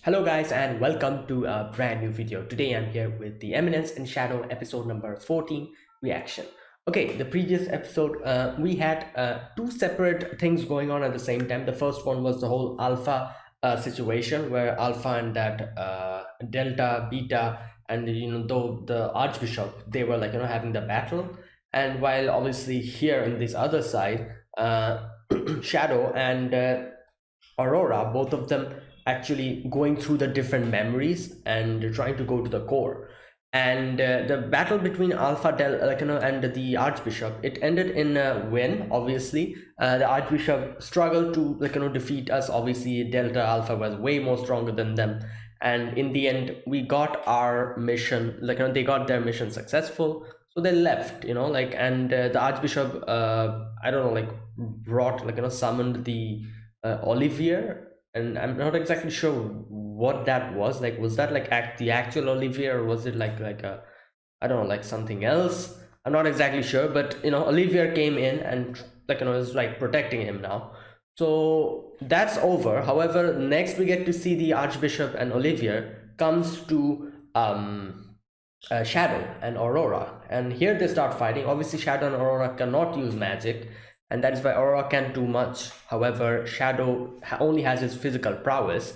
Hello guys and welcome to a brand new video. Today I'm here with the Eminence and Shadow episode number 14 reaction. Okay, the previous episode we had two separate things going on at the same time. The first one was the whole alpha situation where alpha and that delta, beta, and though the archbishop, they were having the battle. And while obviously here in this other side, Shadow and Aurora, both of them actually going through the different memories and trying to go to the core. And the battle between Alpha Del, and the Archbishop, it ended in a win. Obviously, the Archbishop struggled to defeat us. Obviously, Delta Alpha was way more stronger than them, and in the end, we got our mission. They got their mission successful, so they left. And the Archbishop, I don't know, brought summoned the Olivier, and I'm not exactly sure what that was. Like, was that the actual Olivier, or was it like a, I don't know, like something else? I'm not exactly sure, but Olivier came in and is protecting him now. So that's over. However, next we get to see the Archbishop and Olivier comes to Shadow and Aurora, and here they start fighting. Obviously, Shadow and Aurora cannot use magic, and that is why Aurora can't do much. However, Shadow only has his physical prowess,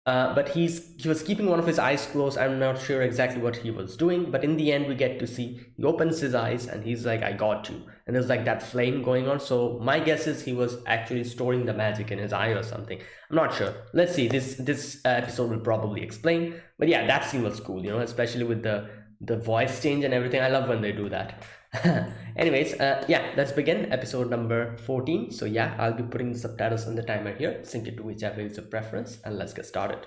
but he was keeping one of his eyes closed. I'm not sure exactly what he was doing, but in the end, we get to see he opens his eyes and he's like, "I got you," and there's like that flame going on. So my guess is he was actually storing the magic in his eye or something. I'm not sure. Let's see. This episode will probably explain. But yeah, that scene was cool. Especially with the voice change and everything. I love when they do that. Anyways, yeah, let's begin episode number 14. So yeah, I'll be putting the subtitles on the timer here. Sync it to whichever is your preference, and let's get started.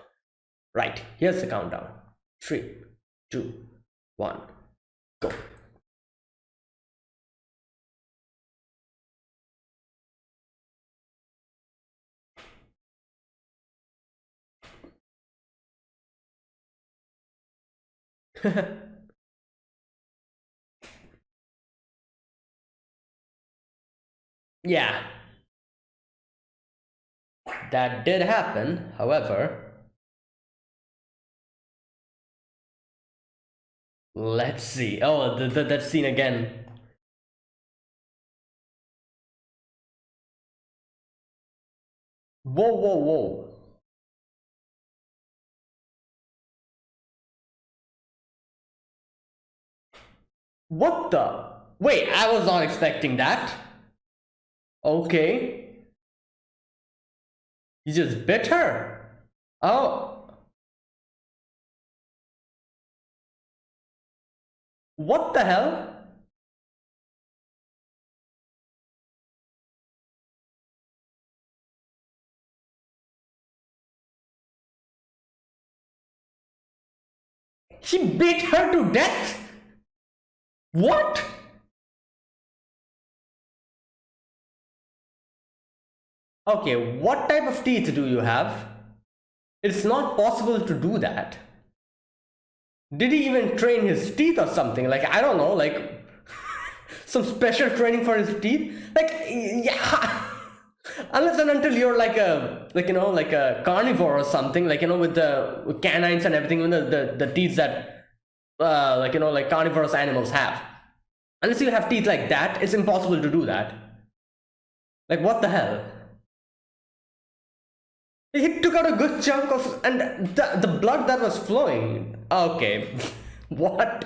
Right, here's the countdown. 3, 2, 1, go. Yeah, that did happen. However, let's see. Oh, that scene again. Whoa, whoa, whoa. What the? Wait, I was not expecting that. Okay. You just bit her? Oh. What the hell? She beat her to death? What? Okay, what type of teeth do you have? It's not possible to do that. Did he even train his teeth or something? Like, I don't know, like some special training for his teeth? Like, yeah. Unless and until you're like a like a carnivore or something, with the canines and everything, the teeth that like carnivorous animals have. Unless you have teeth like that, it's impossible to do that. Like, what the hell? He took out a good chunk of, and the blood that was flowing. Okay, what?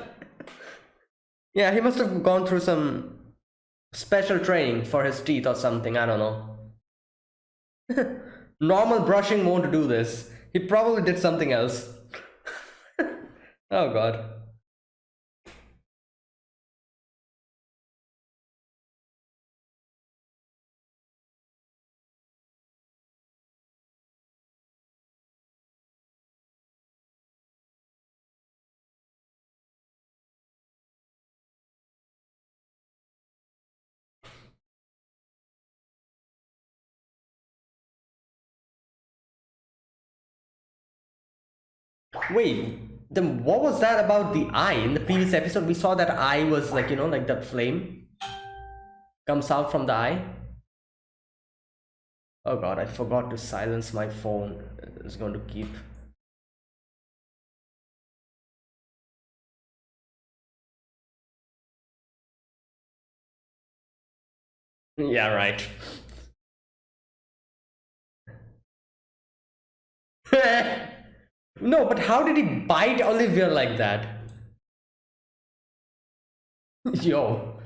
Yeah, he must have gone through some special training for his teeth or something. I don't know. Normal brushing won't do this. He probably did something else. Oh god. Wait, then what was that about the eye? In the previous episode, we saw that eye was like that flame comes out from the eye. Oh god, I forgot to silence my phone. It's going to keep Yeah, right. No, but how did he bite Olivia like that? Yo.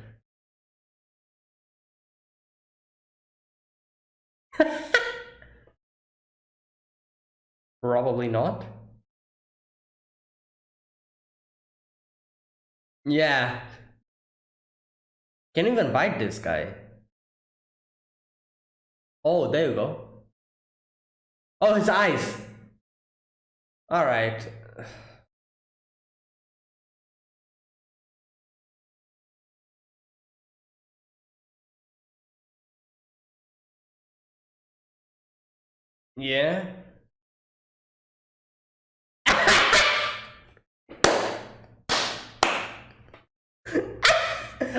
Probably not. Yeah. Can you even bite this guy? Oh, there you go. Oh, his eyes. All right. Yeah.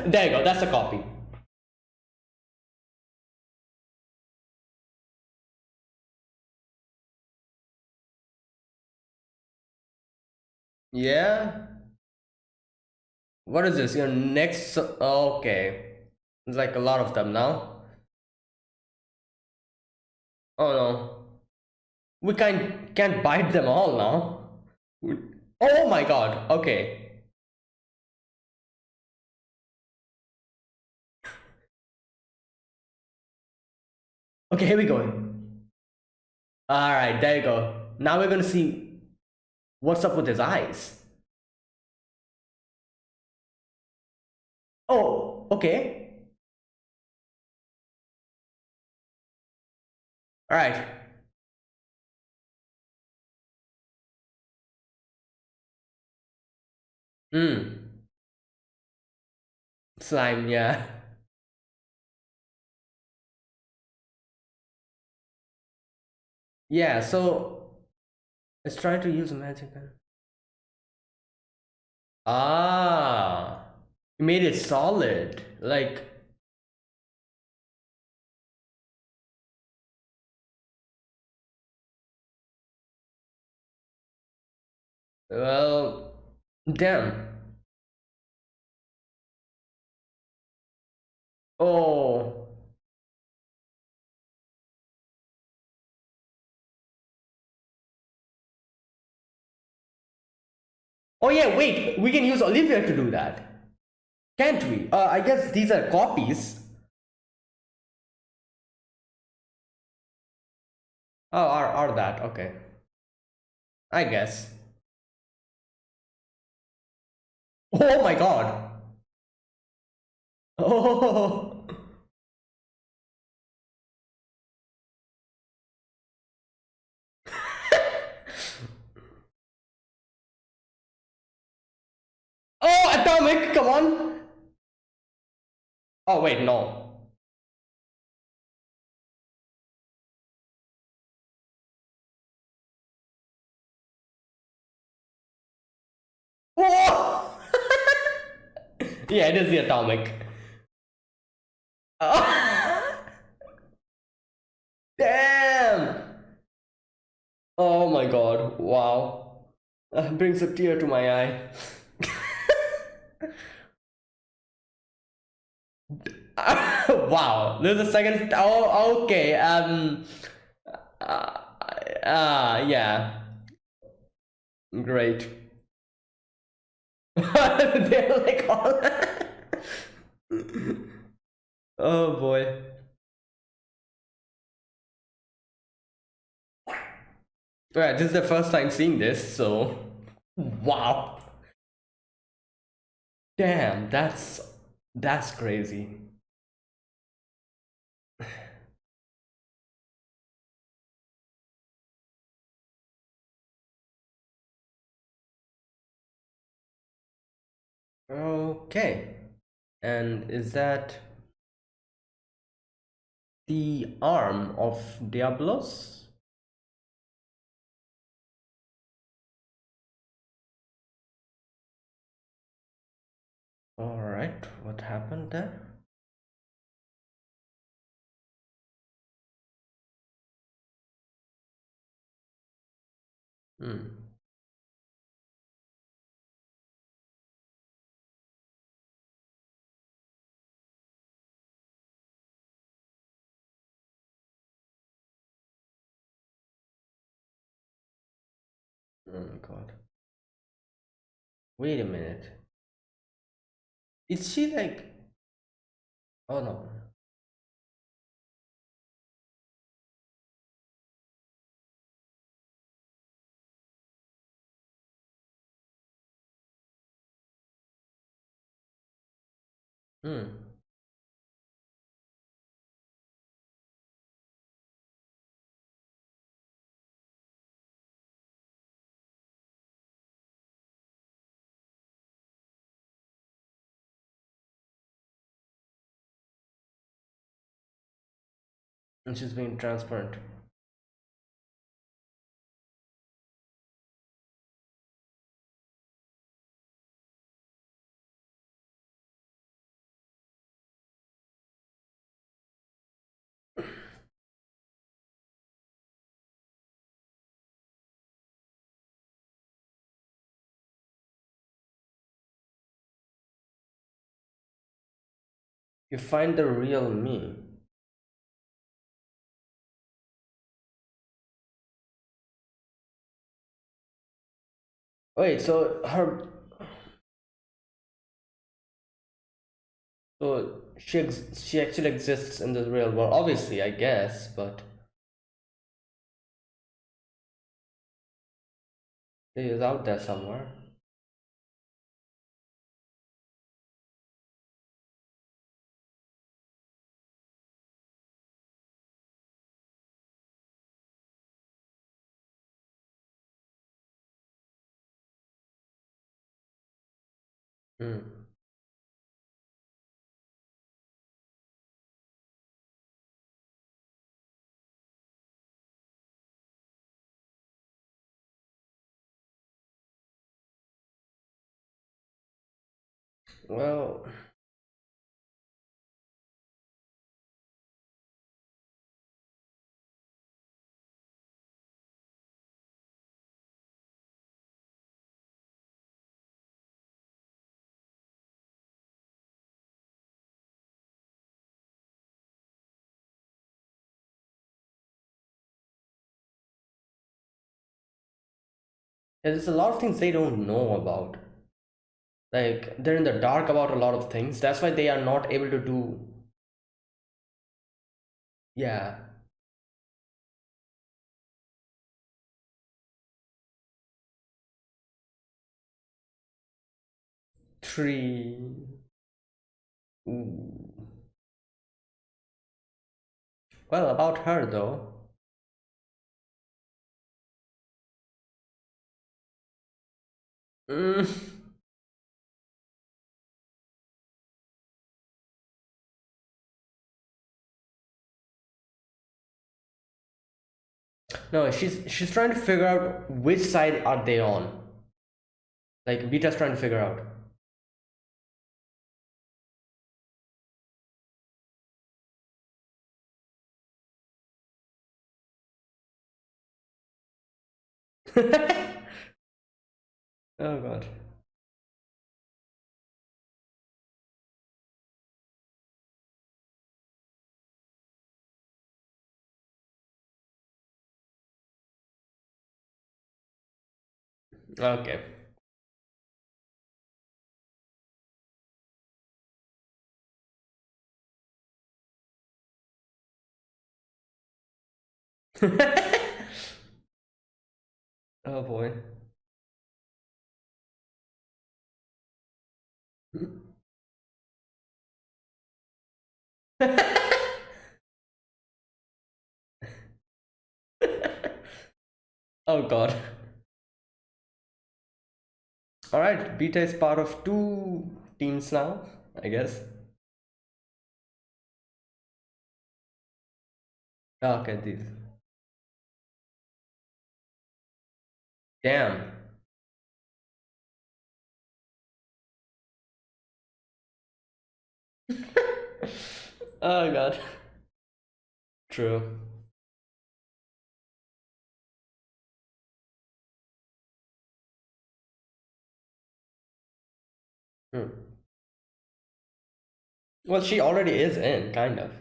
There you go. That's a copy. Yeah. What is this? Your next. Okay. It's like a lot of them now. Oh no. We can't bite them all now. Oh my god. Okay. Okay, here we go. All right, there you go. Now we're gonna see what's up with his eyes. Oh, okay. All right. Hmm. Slime, yeah. Yeah, so let's try to use a magic pen. Ah, you made it solid. Like, well, damn. Oh. Oh yeah, wait, we can use Olivia to do that. Can't we? I guess these are copies. Oh, are that, okay. I guess. Oh my god. Oh. Oh, atomic, come on. Oh wait, no. Oh! Yeah, it is the atomic. Oh. Damn! Oh my god, wow. Brings a tear to my eye. Wow, there's a second. Oh, okay. Uh, yeah. Great. They're like all. Oh boy. Right, this is the first time seeing this, so. Wow. Damn, that's crazy. Okay. And is that the arm of Diablos? Alright, what happened there? Hmm. Oh my god. Wait a minute. Is she like? Oh no. Hmm. And she's being transparent. You find the real me. Wait, so her, so she actually exists in the real world. Obviously, I guess, but she is out there somewhere. Hmm. Well, there's a lot of things they don't know about. Like they're in the dark about a lot of things. That's why they are not able to do. Yeah, three. Ooh. Well, about her though. Mm. No, she's trying to figure out which side are they on. Like Vita's trying to figure out. Oh god. Okay. Oh boy. Oh god. All right, Beta is part of two teams now, I guess. Okay, these. Damn. Oh god. True. Hmm. Well, she already is in, kind of.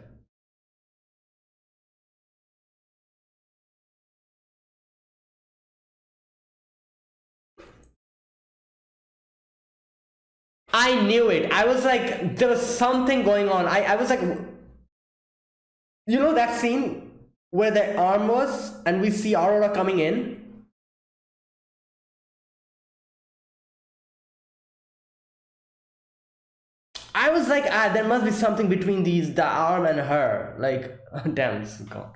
I knew it. I was like, there was something going on. I was like, you know that scene where the arm was and we see Aurora coming in? I was like, ah, there must be something between the arm and her. Like, damn, this is gone.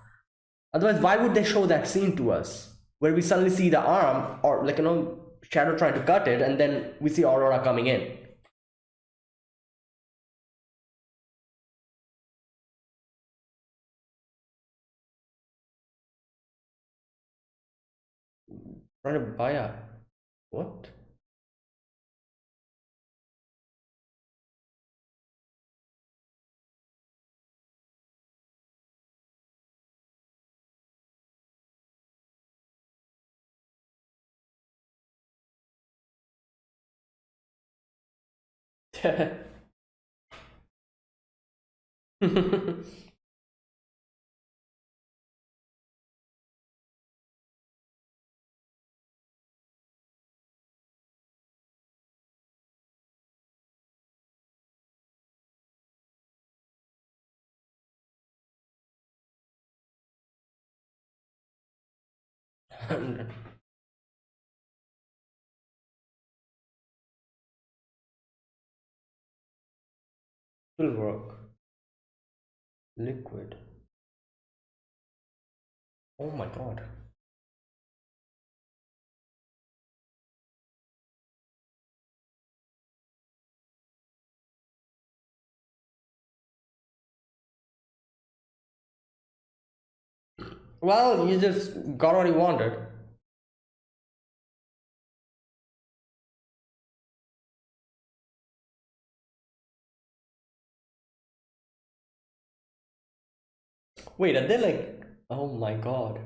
Otherwise, why would they show that scene to us? Where we suddenly see the arm, or like, Shadow trying to cut it, and then we see Aurora coming in. Trying to buy a. What? Will work. Liquid. Oh my god. Well, you just got what you wanted. Wait, are they like. Oh my god.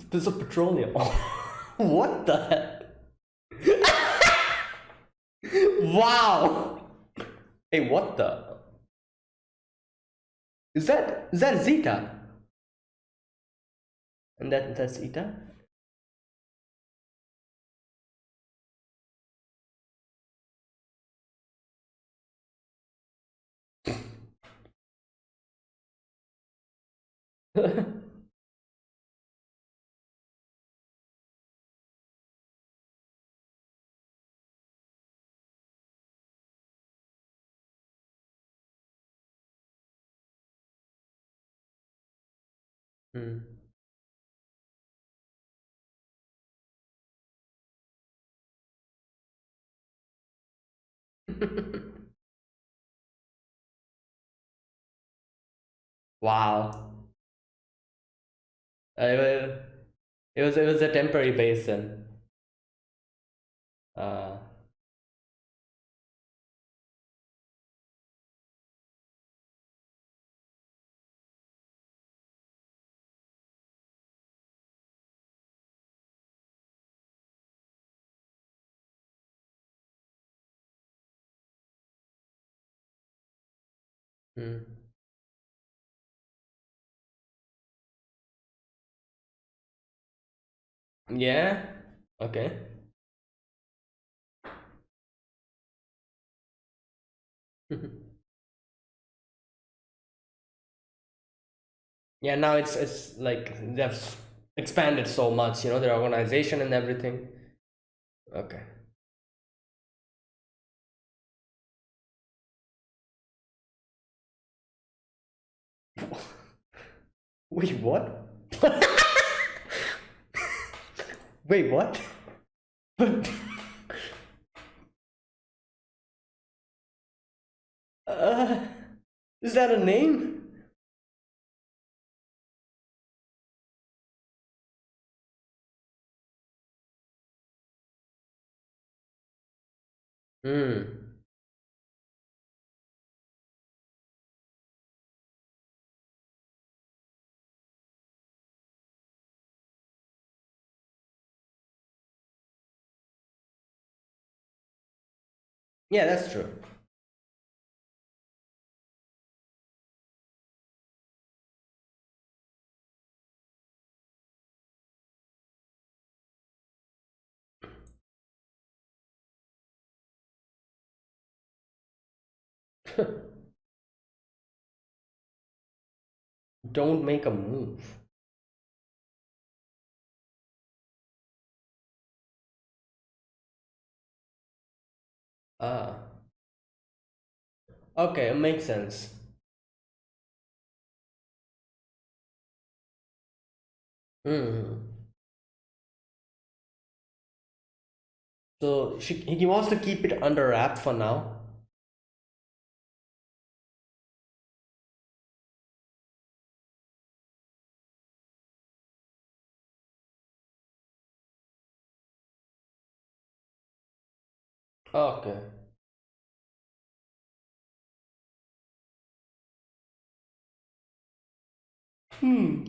There's a petroleum. What the Wow! Hey, what the? Is that Zeta? And that's Eta? Hmm. Wow. Uh, it was a temporary basin. Uh, hmm. Yeah. Okay. Yeah. Now it's like they've expanded so much. Their organization and everything. Okay. Wait, what? Wait, what? uh, is that a name? Hmm. Yeah, that's true. Don't make a move. Ah, okay, makes sense. Hmm. So he wants to keep it under wrap for now. Okay. Hmm.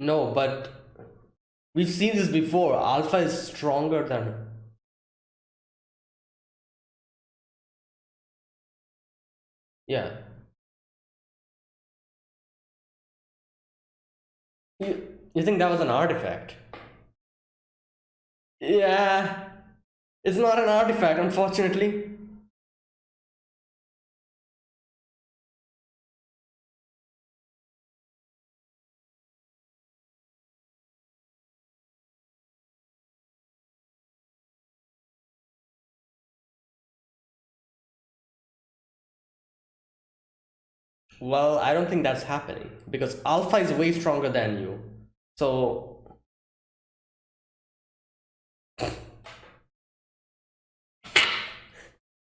No, but we've seen this before. Alpha is stronger than. Yeah. You think that was an artifact? Yeah. It's not an artifact, unfortunately. Well, I don't think that's happening because Alpha is way stronger than you. So,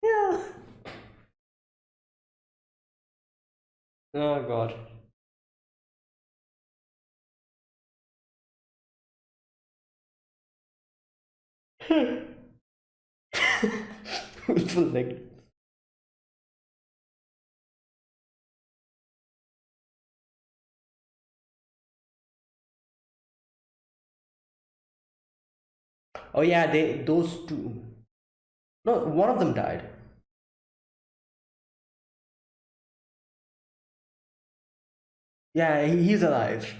yeah. Oh god. Full leg. Oh yeah, those two. No, one of them died. Yeah, he's alive.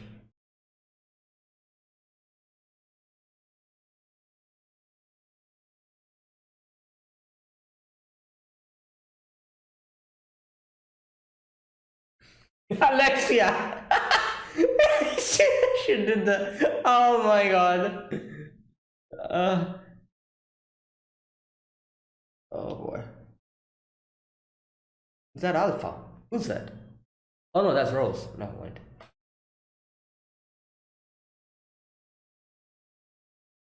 Alexia. she did the. Oh my god. Uh, oh boy. Is that Alpha? Who's that? Oh no, that's Rose. No, wait.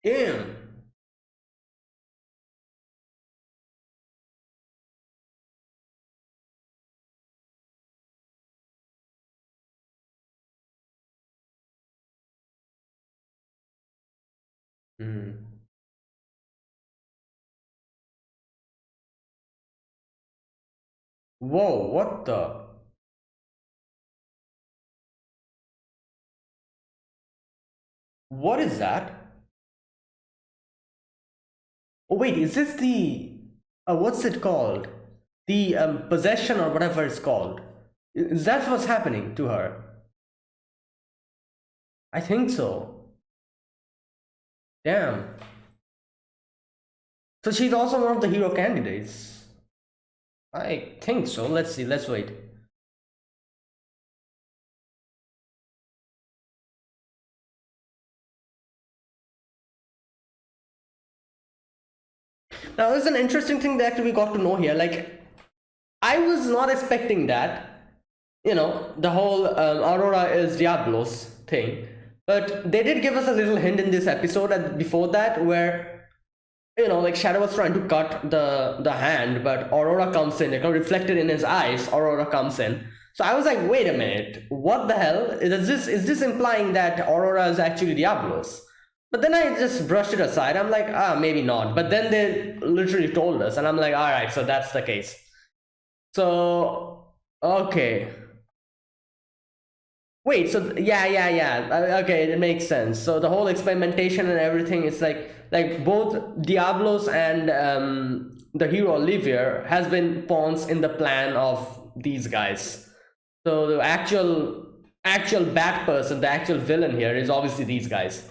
Damn. Hmm. Whoa, what the? What is that? Oh wait, is this the what's it called? The possession or whatever it's called. Is that what's happening to her? I think so. Damn. So she's also one of the hero candidates. I think so. Let's see. Let's wait. Now, there's an interesting thing that we got to know here. Like, I was not expecting that. The whole Aurora is Diablos thing. But they did give us a little hint in this episode and before that where like Shadow was trying to cut the hand, but Aurora comes in. It got reflected in his eyes. Aurora comes in. So I was like, wait a minute, what the hell? Is this implying that Aurora is actually Diablos? But then I just brushed it aside. I'm like, maybe not. But then they literally told us, and I'm like, all right, so that's the case. So okay, Wait, so yeah. Okay, it makes sense. So the whole experimentation and everything is like both Diablos and the hero Olivier has been pawns in the plan of these guys. So the actual bad person, the actual villain here is obviously these guys.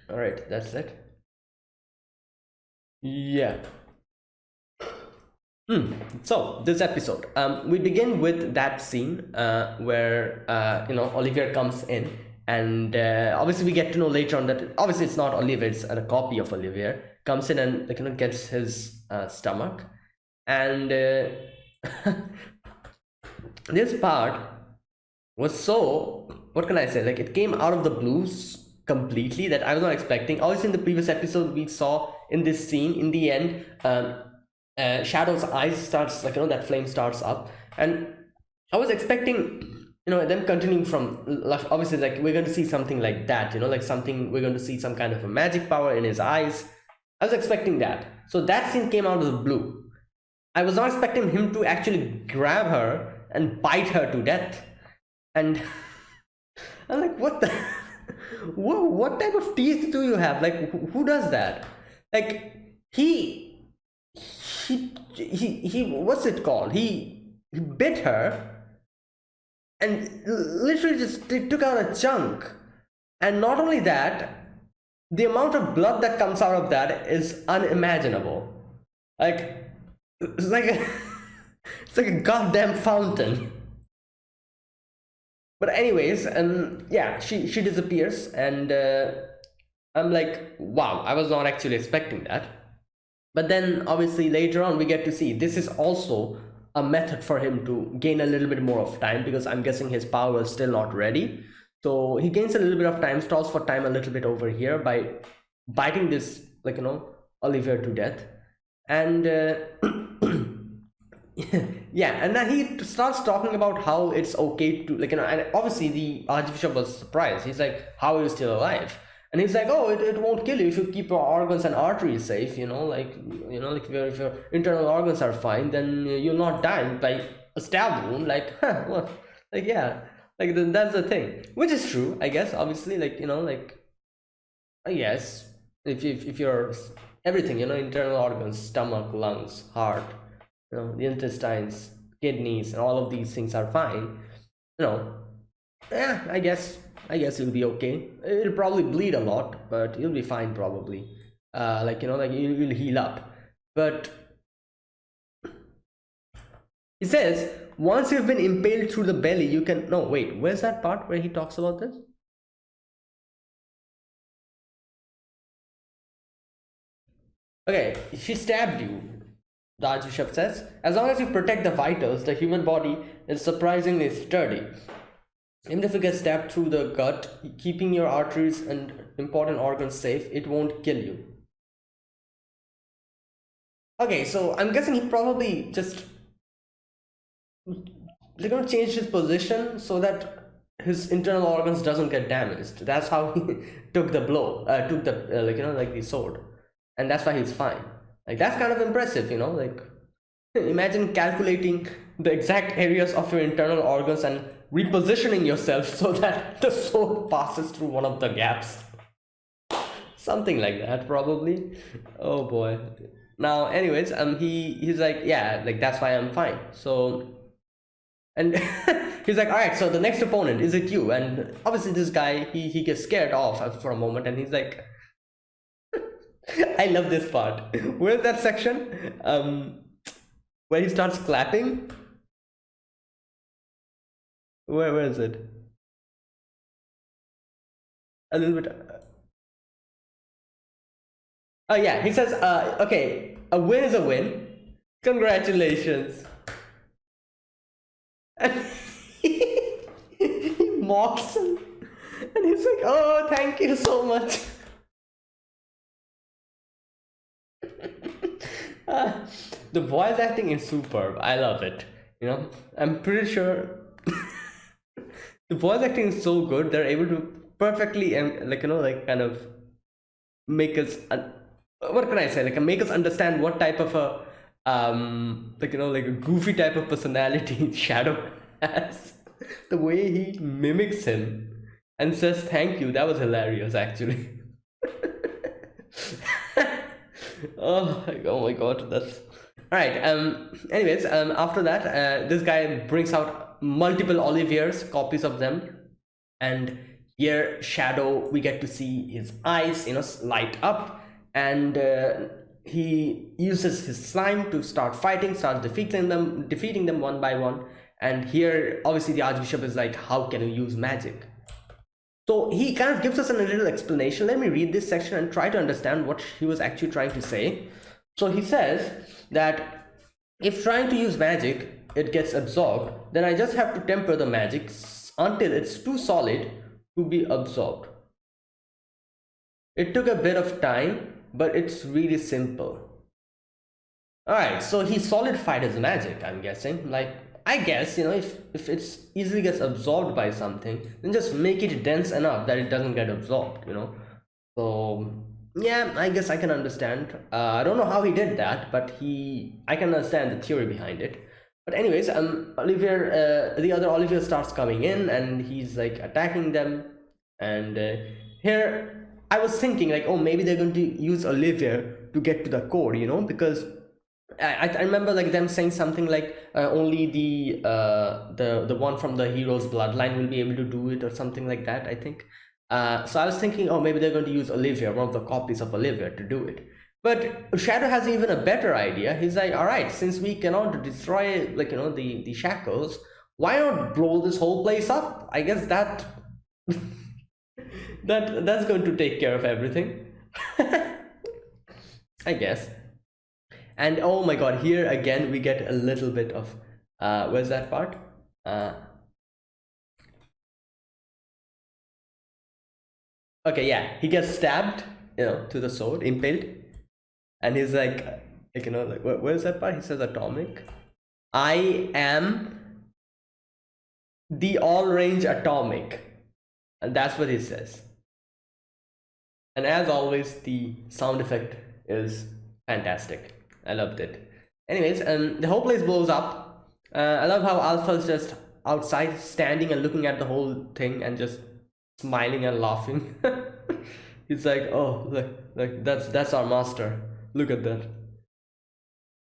All right, that's it. Yeah. So this episode, we begin with that scene where Olivier comes in, and obviously we get to know later on that obviously it's not Olivier, it's a copy of Olivier. Comes in and gets his stomach, and this part was so, what can I say? Like, it came out of the blues completely that I was not expecting. Obviously, in the previous episode, we saw in this scene, in the end, Shadow's eyes starts, that flame starts up, and I was expecting, them continuing from, obviously, like, we're going to see something like that, like something, we're going to see some kind of a magic power in his eyes. I was expecting that. So that scene came out of the blue. I was not expecting him to actually grab her and bite her to death. And I'm like, what the whoa, what type of teeth do you have? Like, who does that? Like, he what's it called? He bit her and literally just took out a chunk. And not only that, the amount of blood that comes out of that is unimaginable. Like, it's like a, it's like a goddamn fountain. But anyways, yeah, she disappears, and I'm like, wow, I was not actually expecting that. But then obviously later on we get to see this is also a method for him to gain a little bit more of time, because I'm guessing his power is still not ready. So he gains a little bit of time, stalls for time a little bit over here by biting this, Olivier to death. And yeah, and then he starts talking about how it's okay to, and obviously the archbishop was surprised. He's like, how are you still alive? And he's like, oh, it won't kill you if you keep your organs and arteries safe, like if your internal organs are fine, then you'll not die by a stab wound. Like, huh, what? Like, yeah, like that's the thing, which is true, I guess. Obviously, yes, if you're everything, internal organs, stomach, lungs, heart, the intestines, kidneys, and all of these things are fine, you know yeah, I guess it'll be okay. It'll probably bleed a lot, but you'll be fine probably. You'll heal up. But he says once you've been impaled through the belly, you can, no, wait, where's that part where he talks about this? Okay, she stabbed you, the archbishop says. As long as you protect the vitals, the human body is surprisingly sturdy. Even if you get stabbed through the gut, keeping your arteries and important organs safe, it won't kill you. Okay, so I'm guessing he probably just, they're gonna change his position so that his internal organs doesn't get damaged. That's how he took the blow, took the the sword, and that's why he's fine. Like, that's kind of impressive, like, imagine calculating the exact areas of your internal organs and repositioning yourself so that the sword passes through one of the gaps. Something like that, probably. Oh boy. Now, anyways, he's like, yeah, like, that's why I'm fine. So, and he's like, all right, so the next opponent, is it you? And obviously this guy, he gets scared off for a moment, and he's like, I love this part. Where's that section where he starts clapping? Where is it? A little bit. Oh yeah, he says, okay, a win is a win. Congratulations. And he mocks him, and he's like, oh, thank you so much. The voice acting is superb. I love it. I'm pretty sure the voice acting is so good. They're able to perfectly kind of make us, what can I say? Like, make us understand what type of a like like a goofy type of personality Shadow has. The way he mimics him and says thank you, that was hilarious actually. Oh my god, that's all right. Anyways, after that, this guy brings out multiple Olivier's, copies of them, and here Shadow, we get to see his eyes, light up, and he uses his slime to start fighting, start defeating them one by one. And here, obviously, the Archbishop is like, "How can you use magic?" So he kind of gives us a little explanation. Let me read this section and try to understand what he was actually trying to say. So he says that if trying to use magic, it gets absorbed, then I just have to temper the magic until it's too solid to be absorbed. It took a bit of time, but it's really simple. Alright, so he solidified his magic, I'm guessing. Like, I guess, if it's easily gets absorbed by something, then just make it dense enough that it doesn't get absorbed. So, yeah, I guess I can understand. I don't know how he did that, but I can understand the theory behind it. But anyways, Olivier, the other Olivier starts coming in, and he's like attacking them. And here, I was thinking like, oh, maybe they're going to use Olivier to get to the core, because I remember like them saying something like only the one from the hero's bloodline will be able to do it or something like that, I think. So I was thinking, oh, maybe they're going to use Olivia, one of the copies of Olivia, to do it. But Shadow has even a better idea. He's like, all right, since we cannot destroy the shackles, why not blow this whole place up? I guess that that's going to take care of everything. I guess. And oh my god, here again we get a little bit of where's that part? Okay, yeah, he gets stabbed, to the sword, impaled, and he's like where's that part? He says atomic. I am the all range atomic, and that's what he says. And as always, the sound effect is fantastic. I loved it. Anyways, the whole place blows up. I love how Alpha's just outside, standing and looking at the whole thing and just smiling and laughing. He's like, "Oh, like that's our master. Look at that."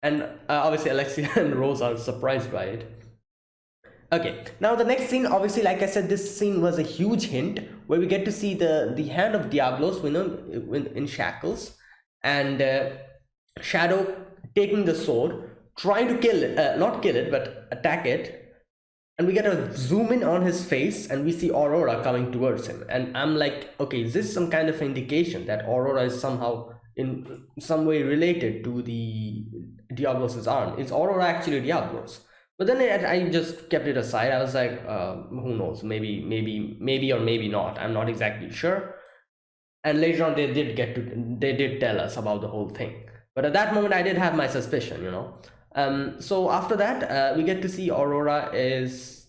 And obviously, Alexia and Rose are surprised by it. Okay, now the next scene, obviously, like I said, this scene was a huge hint where we get to see the hand of Diablos, in shackles, and Shadow taking the sword, trying to kill it, not kill it, but attack it. And we get a zoom in on his face, and we see Aurora coming towards him. And I'm like, okay, is this some kind of indication that Aurora is somehow in some way related to the Diablos's arm? Is Aurora actually Diablos? But then I just kept it aside. I was like, who knows? Maybe or maybe not. I'm not exactly sure. And later on, they did tell us about the whole thing. But at that moment, I did have my suspicion, So after that, we get to see Aurora is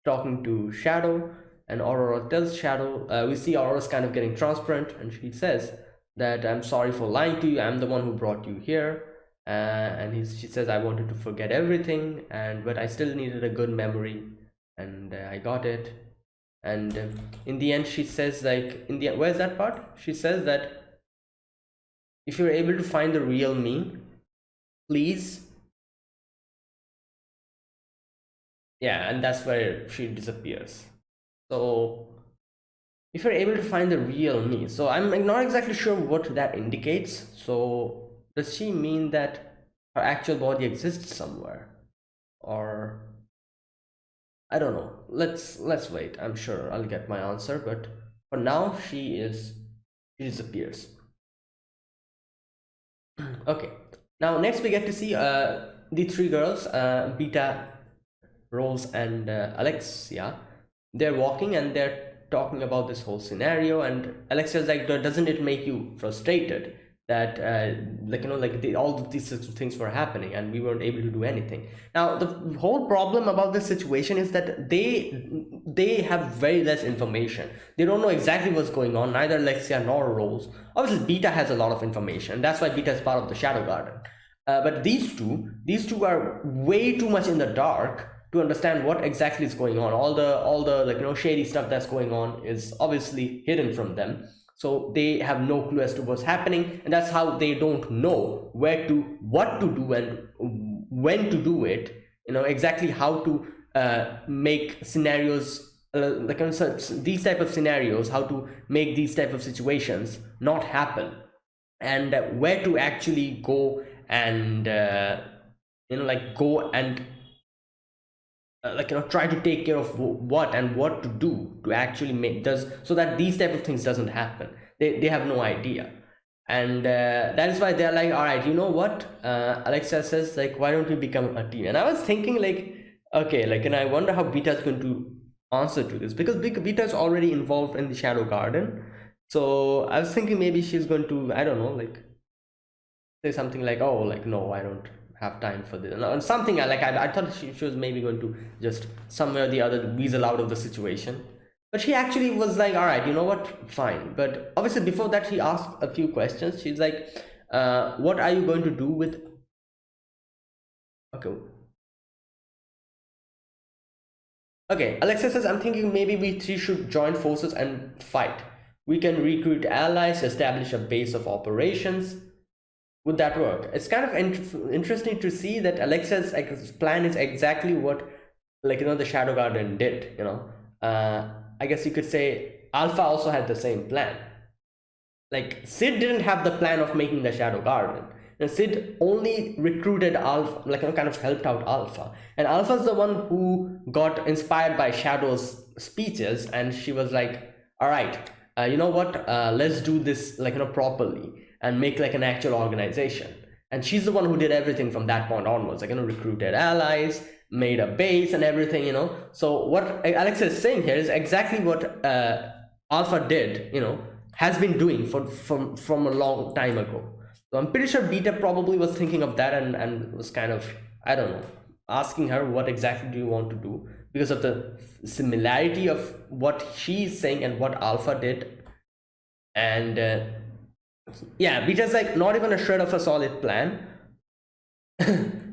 talking to Shadow, and Aurora tells Shadow. We see Aurora's kind of getting transparent, and she says that I'm sorry for lying to you. I'm the one who brought you here. And she says I wanted to forget everything, but I still needed a good memory, and I got it. And in the end, she says where's that part? She says that if you're able to find the real me, please. Yeah, and that's where she disappears. So if you're able to find the real me, so I'm not exactly sure what that indicates. So does she mean that her actual body exists somewhere, or I don't know. Let's wait. I'm sure I'll get my answer, but for now she disappears. Okay, now next we get to see the three girls, Beta, Rose, and Alexia. They're walking and they're talking about this whole scenario, and Alexia's like, doesn't it make you frustrated that all of these things were happening and we weren't able to do anything? Now the whole problem about this situation is that they have very less information. They don't know exactly what's going on, neither Alexia nor Rose. Obviously Beta has a lot of information. That's why Beta is part of the Shadow Garden. But these two are way too much in the dark to understand what exactly is going on. All the like shady stuff that's going on is obviously hidden from them, so they have no clue as to what's happening, and that's how they don't know what to do and when to do it. Exactly how to make scenarios, these type of scenarios, how to make these type of situations not happen, and where to actually go and go and try to take care of what and what to do to actually make does, so that these type of things doesn't happen. They have no idea, and that is why they're like, all right, you know what, Alexa says, like, why don't we become a team? And I was thinking, like, okay, like, and I wonder how Beta is going to answer to this, because Beta is already involved in the Shadow Garden. So I was thinking maybe she's going to, I don't know, like, say something like, oh, like, no, I don't have time for this, and something like, I thought she was maybe going to just somewhere or the other weasel out of the situation. But she actually was like, all right, you know what, fine. But obviously before that, she asked a few questions. She's like, what are you going to do with, okay, okay, Alexa says, I'm thinking maybe we three should join forces and fight. We can recruit allies, establish a base of operations. Would that work? It's kind of interesting to see that Alexa's plan is exactly what, like, the Shadow Garden did. I guess you could say Alpha also had the same plan. Like, Sid didn't have the plan of making the Shadow Garden. Sid only recruited Alpha, like, kind of helped out Alpha, and Alpha's the one who got inspired by Shadow's speeches, and she was like, all right, you know what, let's do this, like, properly, and make like an actual organization. And she's the one who did everything from that point onwards, like, recruited allies, made a base and everything. So what Alex is saying here is exactly what Alpha did, has been doing from a long time ago. So I'm pretty sure Beta probably was thinking of that, and was kind of, I don't know, asking her, what exactly do you want to do, because of the similarity of what she's saying and what Alpha did. And yeah, Beta's like, not even a shred of a solid plan.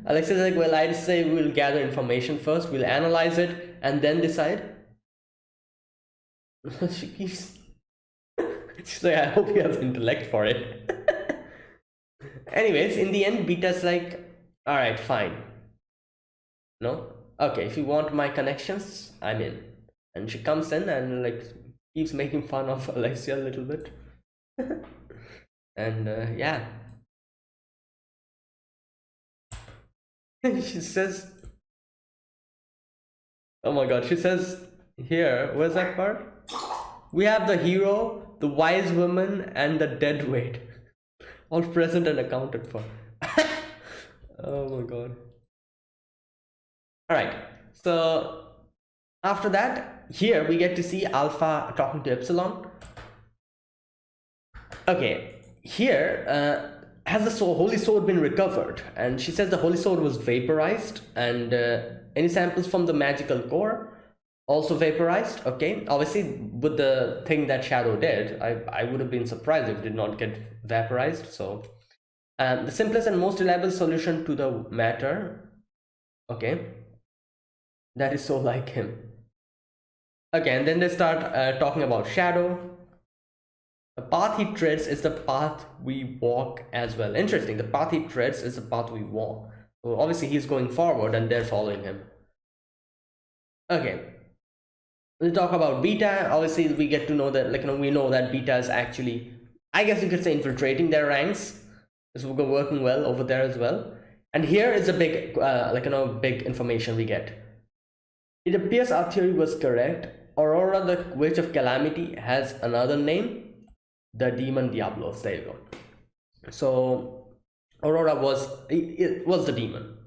Alexa's like, well, I'd say we'll gather information first, we'll analyze it, and then decide. She keeps, she's like, I hope you have intellect for it. Anyways, in the end, Beta's like, all right, fine. No? Okay, if you want my connections, I'm in. And she comes in and, like, keeps making fun of Alexia a little bit. And yeah. She says, oh my god, she says here, where's that part? We have the hero, the wise woman, and the dead weight, all present and accounted for. Oh my god. All right, so after that, here we get to see Alpha talking to Epsilon. Okay, here has the holy sword been recovered? And she says the holy sword was vaporized, and any samples from the magical core also vaporized. Okay, obviously with the thing that Shadow did, I would have been surprised if it did not get vaporized. So the simplest and most reliable solution to the matter. Okay, that is so like him. Okay, and then they start talking about Shadow. The path he treads is the path we walk as well. Interesting. The path he treads is the path we walk. So obviously he's going forward and they're following him. Okay. We'll talk about Beta. Obviously we get to know that, like, we know that Beta is actually, I guess you could say, infiltrating their ranks. It's working well over there as well. And here is a big, big information we get. It appears our theory was correct. Aurora, the Witch of Calamity, has another name. The demon Diablos. There you go. So Aurora was the demon,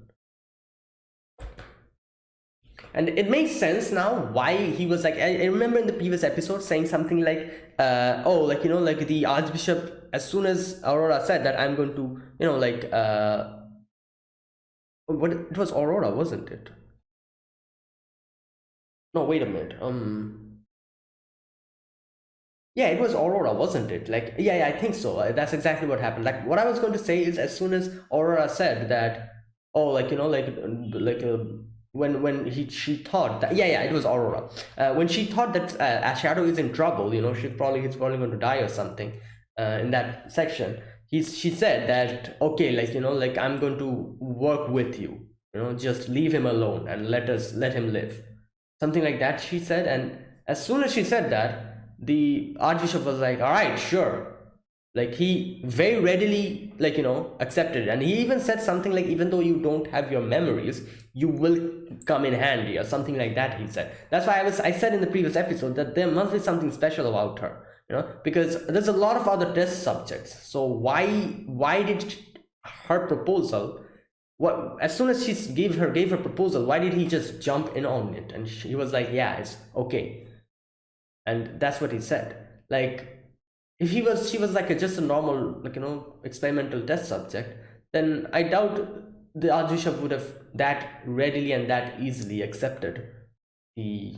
and it makes sense now why he was like, I remember in the previous episode saying something like, oh, like, like the Archbishop, as soon as Aurora said that I'm going to, what, it was Aurora, wasn't it? No, wait a minute. Yeah, it was Aurora, wasn't it? Like, yeah, yeah, I think so. That's exactly what happened. Like, what I was going to say is, as soon as Aurora said that, oh, like when she thought that, yeah, yeah, it was Aurora. When she thought that Shadow is in trouble, he's probably going to die or something. In that section, she said that, okay, like I'm going to work with you. Just leave him alone and let him live, something like that she said. And as soon as she said that, the archbishop was like, all right, sure. Like, he very readily, accepted it. And he even said something like, even though you don't have your memories, you will come in handy, or something like that, he said. That's why I said in the previous episode that there must be something special about her, because there's a lot of other test subjects. So why did her proposal, what, as soon as she gave her proposal, why did he just jump in on it? And he was like, yeah, it's okay. And that's what he said. Like, if she was like just a normal, experimental test subject, then I doubt the archbishop would have that readily and that easily accepted the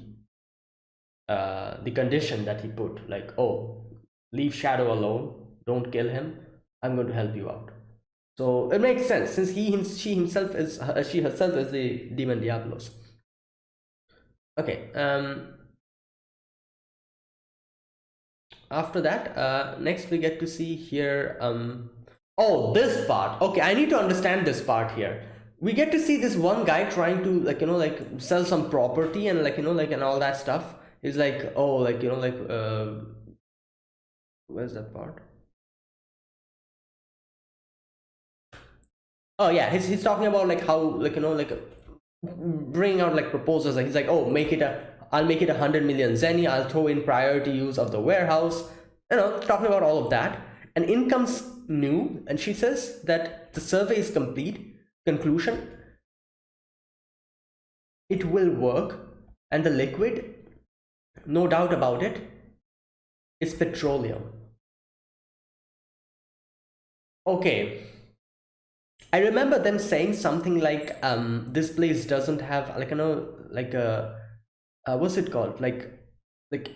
the condition that he put, like, oh, leave Shadow alone, don't kill him, I'm going to help you out. So it makes sense, since she herself is the demon Diablos. Okay. After that, next we get to see here. Oh, this part. Okay, I need to understand this part here. We get to see this one guy trying to, sell some property, and and all that stuff. He's like, oh, where's that part? Oh yeah, he's talking about like how, bringing out like proposals. Like, he's like, oh, I'll make it 100 million zenny. I'll throw in priority use of the warehouse. Talking about all of that. And in comes New, and she says that the survey is complete. Conclusion: it will work, and the liquid, no doubt about it, is petroleum. Okay, I remember them saying something like, this place doesn't have, like a what's it called, like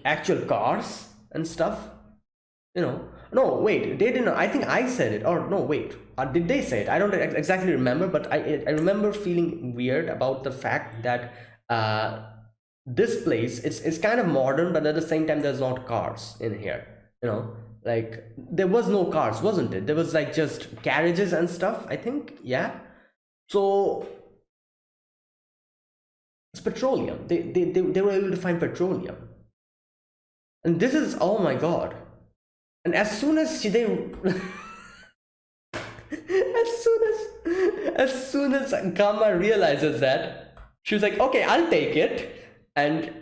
actual cars and stuff. No, wait, they didn't. I think I said it, or no, wait, did they say it? I don't exactly remember, but I remember feeling weird about the fact that this place, it's kind of modern, but at the same time there's not cars in here. Like, there was no cars, wasn't it? There was like just carriages and stuff, I think. Yeah. So it's petroleum. They were able to find petroleum, and this is, oh my god. And as soon as they as soon as Gamma realizes that, she was like, okay, I'll take it. And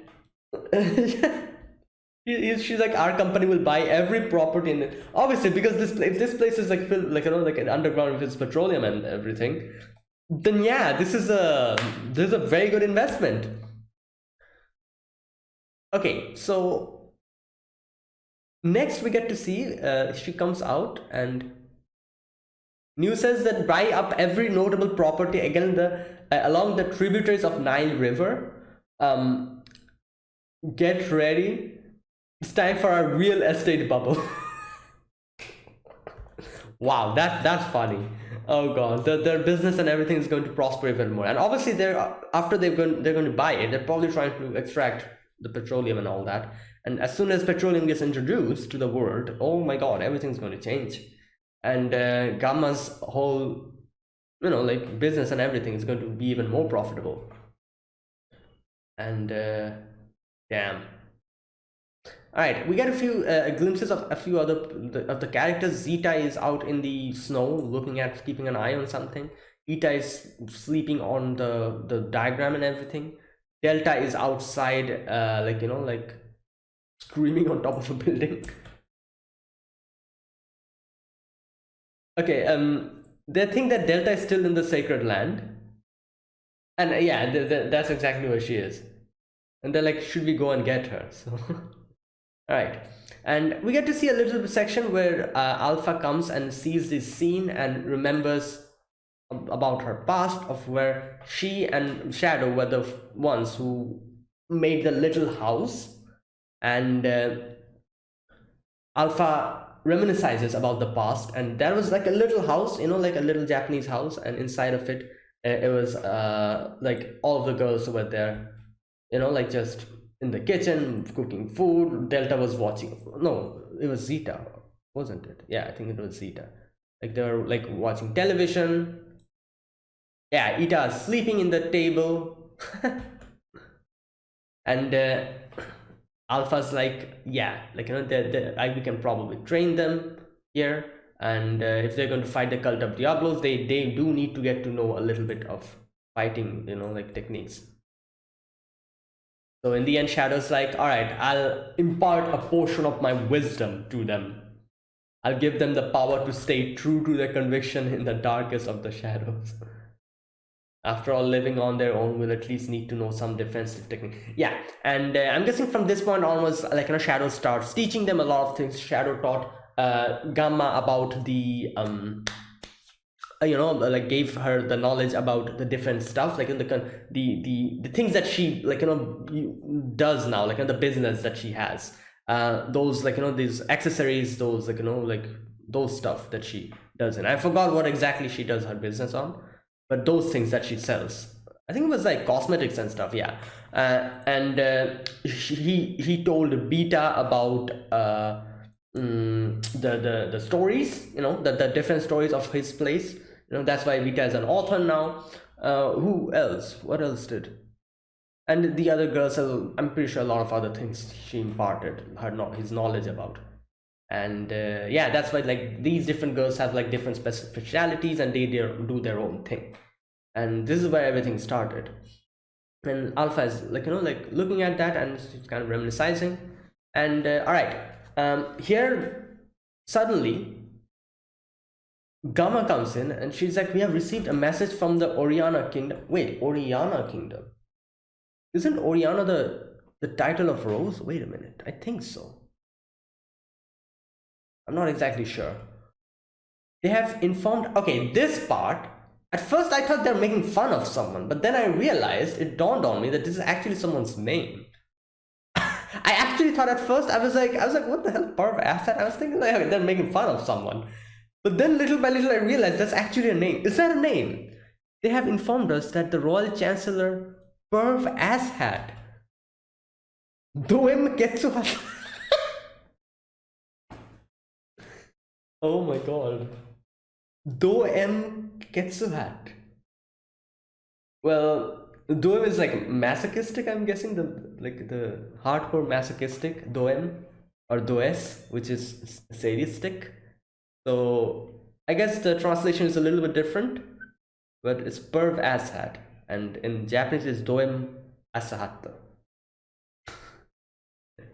she's like, our company will buy every property in it, obviously, because if this place is like filled, like an underground with its petroleum and everything, then yeah, this is a very good investment. Okay, so next we get to see, she comes out, and New says that buy up every notable property along the tributaries of Nile River. Get ready, it's time for a real estate bubble. Wow, that's funny. Oh god, their business and everything is going to prosper even more. And obviously, after they're going to buy it, they're probably trying to extract the petroleum and all that. And as soon as petroleum gets introduced to the world, oh my god, everything's going to change. And Gamma's whole, like, business and everything is going to be even more profitable. And damn. All right, we get a few glimpses of a few other of the characters. Zeta is out in the snow, keeping an eye on something. Eta is sleeping on the diagram and everything. Delta is outside, like screaming on top of a building. Okay, they think that Delta is still in the sacred land, and yeah, that's exactly where she is. And they're like, should we go and get her? So, all right. And we get to see a little section where Alpha comes and sees this scene and remembers about her past, of where she and Shadow were the ones who made the little house. And Alpha reminisces about the past, and there was like a little house, like a little Japanese house, and inside of it, it was like all of the girls were there, like just in the kitchen cooking food. Delta was watching. No, it was Zeta, wasn't it? Yeah, I think it was Zeta. Like they were like watching television. Yeah, Ita is sleeping in the table. And Alpha's like, yeah, like we can probably train them here, and if they're going to fight the cult of Diablos, they do need to get to know a little bit of fighting, like techniques. So in the end, Shadow's like, all right, I'll impart a portion of my wisdom to them. I'll give them the power to stay true to their conviction in the darkest of the shadows. After all, living on their own will at least need to know some defensive technique. Yeah, and I'm guessing from this point onwards, like, Shadow starts teaching them a lot of things. Shadow taught Gamma about the like gave her the knowledge about the different stuff, like in the things that she like does now, like in the business that she has, those like these accessories, those like like those stuff that she does. And I forgot what exactly she does her business on, but those things that she sells, I think it was like cosmetics and stuff. Yeah. And he told Beta about the stories, the different stories of his place. That's why Beta is an author now. Who else? What else did? And the other girls, I'm pretty sure a lot of other things she imparted his knowledge about. And yeah, that's why like these different girls have like different specialities, and they do their own thing. And this is where everything started. And Alpha is like like looking at that, and she's kind of reminiscing. And all right, here suddenly Gamma comes in, and she's like, we have received a message from the Oriana Kingdom. Wait, Oriana Kingdom? Isn't Oriana the title of Rose? Wait a minute, I think so. I'm not exactly sure. They have informed, okay, this part, at first I thought they're making fun of someone, but then I realized, it dawned on me that this is actually someone's name. I actually thought at first, I was like, what the hell, part of asset? I was thinking like they're making fun of someone. But then little by little I realized that's actually a name. Is that a name? They have informed us that the Royal Chancellor Perv Asshat Doem Ketsuhat. Oh my god. Doem Ketsuhat. Well, Doem is like masochistic, I'm guessing, the hardcore masochistic Doem, or Does, which is sadistic. So I guess the translation is a little bit different, but it's Perv Asshat, and in Japanese it's Doem Asahatta.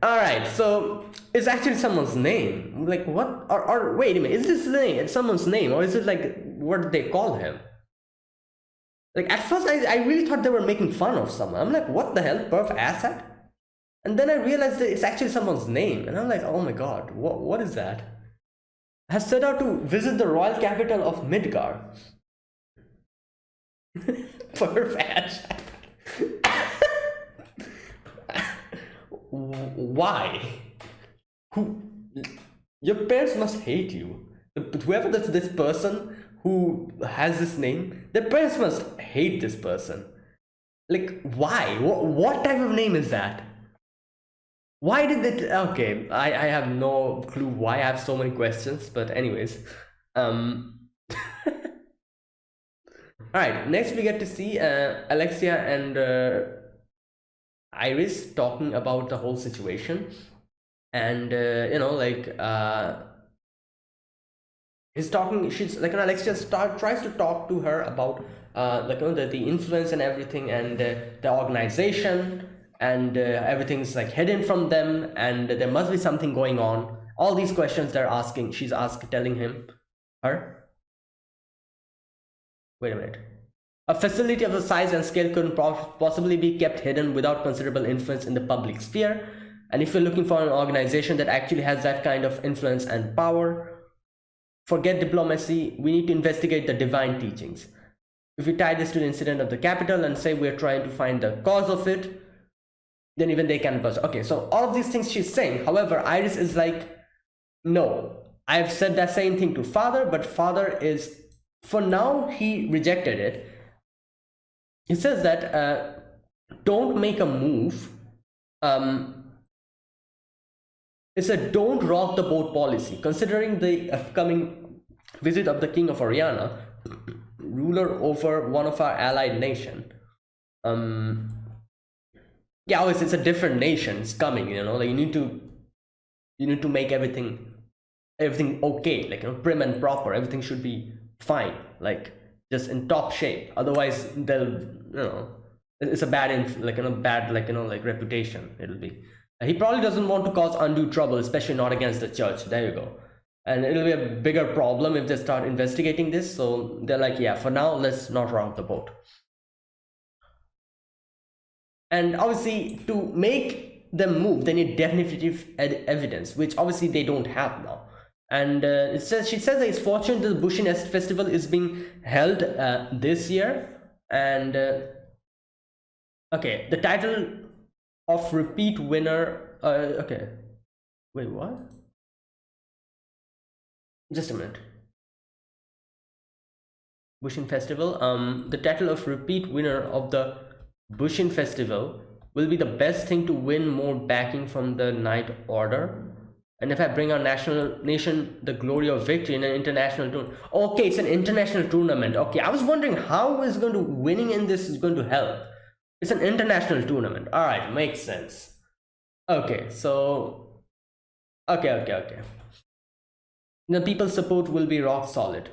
Alright, so it's actually someone's name. Like what? Or wait a minute, is this name? It's someone's name, or is it like what did they call him? Like at first I really thought they were making fun of someone. I'm like, what the hell, Perv Asshat? And then I realized that it's actually someone's name, and I'm like, oh my god, what is that? Has set out to visit the royal capital of Midgar. Perv Asshat. Why? Who? Your parents must hate you. Whoever this person who has this name, their parents must hate this person. Like, why? What type of name is that? Why did it? Okay, I have no clue why. I have so many questions, but anyways. Alright, next we get to see Alexia and Iris talking about the whole situation, and he's talking. She's like, Alexia tries to talk to her about the influence and everything, and the organization, and everything's like hidden from them, and there must be something going on. All these questions they're asking, she's telling her. Wait a minute. A facility of the size and scale couldn't possibly be kept hidden without considerable influence in the public sphere. And if you're looking for an organization that actually has that kind of influence and power, forget diplomacy. We need to investigate the divine teachings. If we tie this to the incident of the capital and say we're trying to find the cause of it, then even they can bust. Okay, so all of these things she's saying. However, Iris is like, No, I've said that same thing to father, but father is, for now, he rejected it. He says that don't make a move. Um, it's a don't rock the boat policy. Considering the upcoming visit of the King of Ariana, ruler over one of our allied nation. Yeah, obviously it's a different nation. It's coming. Like you need to make everything okay, like prim and proper. Everything should be fine, like just in top shape. Otherwise they'll, it's a bad bad, like reputation it'll be. He probably doesn't want to cause undue trouble, especially not against the church. There you go. And it'll be a bigger problem if they start investigating this. So they're like, yeah, for now let's not rock the boat. And obviously to make them move they need definitive evidence, which obviously they don't have now. And she says that it's fortunate that the Bushin festival is being held this year. And okay, the title of repeat winner, okay, wait, what? Just a minute. Bushin festival, the title of repeat winner of the Bushin festival will be the best thing to win more backing from the Knight Order. And if I bring our nation the glory of victory in an international tournament. Okay, it's an international tournament. Okay, I was wondering how is going to winning in this is going to help. It's an international tournament. All right, makes sense. Okay, so okay. The people's support will be rock solid.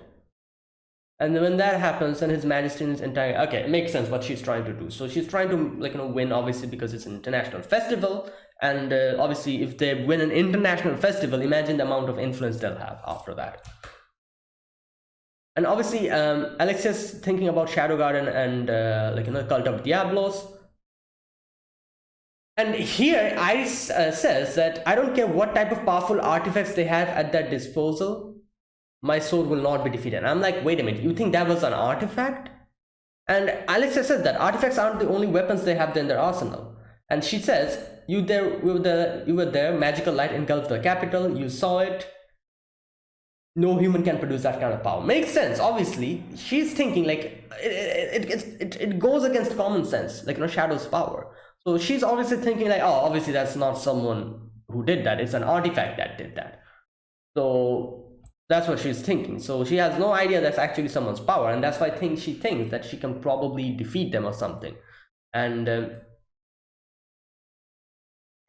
And when that happens, then His Majesty in his entire, okay, it makes sense what she's trying to do. So she's trying to win, obviously, because it's an international festival. And obviously if they win an international festival, imagine the amount of influence they'll have after that. And obviously Alexia's thinking about Shadow Garden and Cult of Diablos. And here Iris says that I don't care what type of powerful artifacts they have at their disposal, my sword will not be defeated. And I'm like, wait a minute, you think that was an artifact? And Alexia says that artifacts aren't the only weapons they have in their arsenal. And she says, you were there, magical light engulfed the capital, you saw it. No human can produce that kind of power. Makes sense, obviously. She's thinking like, it goes against common sense, Shadow's power. So she's obviously thinking like, oh, obviously that's not someone who did that, it's an artifact that did that. So that's what she's thinking. So she has no idea that's actually someone's power, and that's why she thinks that she can probably defeat them or something. And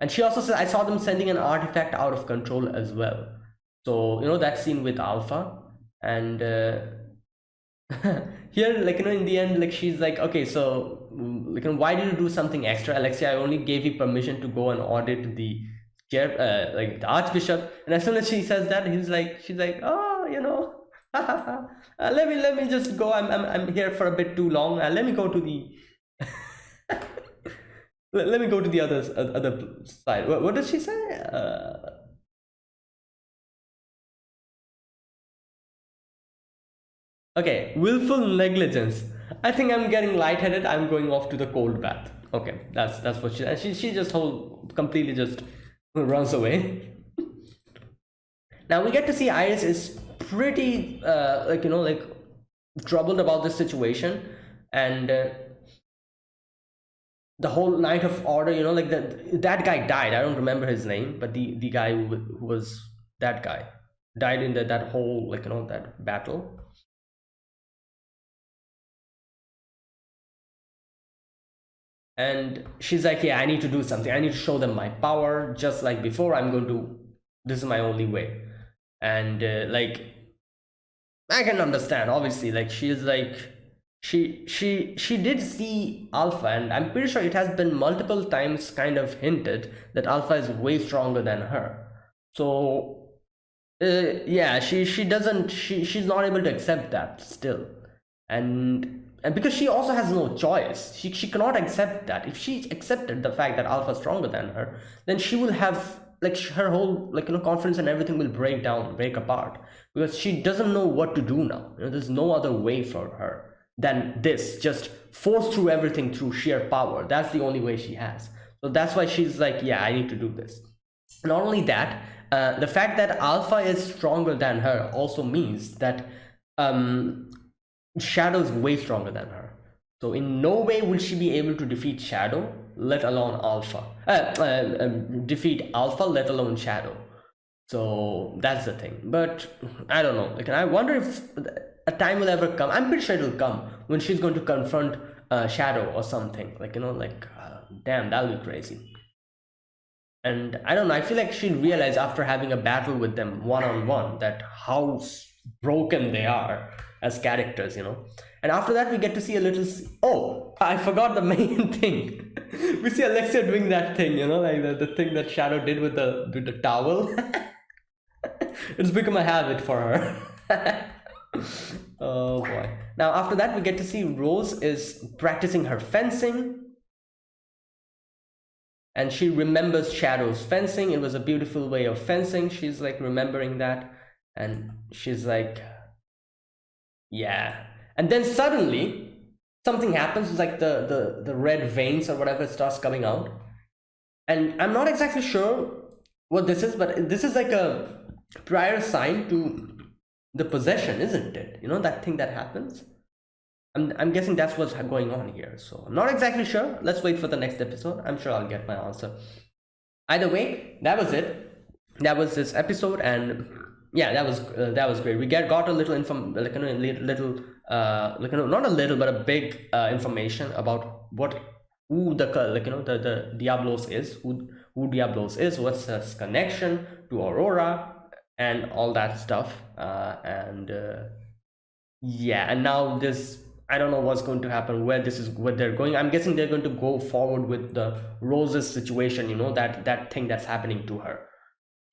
she also says, I saw them sending an artifact out of control as well. So that scene with Alpha, and here in the end, she's like, okay, so why did you do something extra, Alexia? I only gave you permission to go and audit the the Archbishop. And as soon as she says that, she's like, oh, let me just go. I'm here for a bit too long. Let me go to the let me go to the other side. What does she say? Okay, willful negligence. I think I'm getting lightheaded. I'm going off to the cold bath. Okay, that's what she just completely just runs away. Now we get to see Iris is pretty troubled about this situation, and the whole Knight of Order, that guy died. I don't remember his name, but the guy who was that guy died in that whole that battle. And she's like, yeah, I need to do something. I need to show them my power, just like before. This is my only way. And I can understand, obviously, she's she did see Alpha, and I'm pretty sure it has been multiple times kind of hinted that Alpha is way stronger than her. So yeah, she's not able to accept that still. And because she also has no choice, she cannot accept that. If she accepted the fact that Alpha is stronger than her, then she will have her whole confidence and everything will break apart, because she doesn't know what to do now. There's no other way for her than this, just force through everything through sheer power. That's the only way she has. So that's why she's like, yeah, I need to do this. Not only that, The fact that Alpha is stronger than her also means that Shadow is way stronger than her. So in no way will she be able to defeat Shadow, let alone Alpha. Defeat Alpha, let alone Shadow. So that's the thing. But I don't know. Like, I wonder if a time will ever come. I'm pretty sure it'll come when she's going to confront Shadow or something. Like, damn, that'll be crazy. And I don't know, I feel like she'll realize after having a battle with them one-on-one that how broken they are as characters. And after that we get to see a little, oh, I forgot the main thing. We see Alexia doing that thing, like the thing that Shadow did with the towel. It's become a habit for her. Oh boy. Now after that we get to see Rose is practicing her fencing, and she remembers Shadow's fencing. It was a beautiful way of fencing. She's like remembering that, and she's like, yeah. And then suddenly something happens. It's like the red veins or whatever starts coming out, and I'm not exactly sure what this is, but this is like a prior sign to the possession, isn't it? That thing that happens. I'm guessing that's what's going on here. So I'm not exactly sure. Let's wait for the next episode. I'm sure I'll get my answer. Either way, that was it. That was this episode, and yeah, that was great. We got a little not a little, but a big information about who the Diablos is, who Diablos is, what's his connection to Aurora, and all that stuff. Yeah, and now this, I don't know what's going to happen, where they're going. I'm guessing they're going to go forward with the Rose's situation, that thing that's happening to her.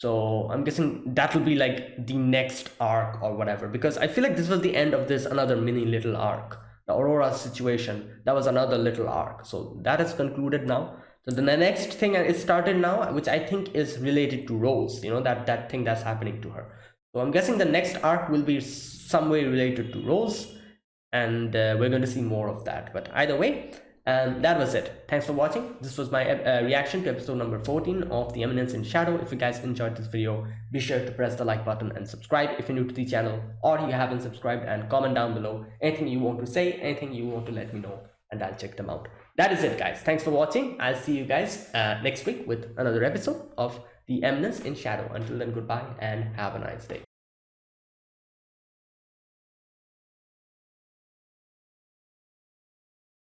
So I'm guessing that will be like the next arc or whatever, because I feel like this was the end of this another mini little arc. The Aurora situation, that was another little arc. So that is concluded now. So the next thing is started now, which I think is related to Rose, that thing that's happening to her. So I'm guessing the next arc will be some way related to Rose, and we're going to see more of that. But either way, that was it. Thanks for watching. This was my reaction to episode number 14 of The Eminence in Shadow. If you guys enjoyed this video, be sure to press the like button and subscribe if you're new to the channel, or you haven't subscribed, and comment down below anything you want to say, anything you want to let me know, and I'll check them out. That is it, guys. Thanks for watching. I'll see you guys next week with another episode of The Eminence in Shadow. Until then, goodbye and have a nice day.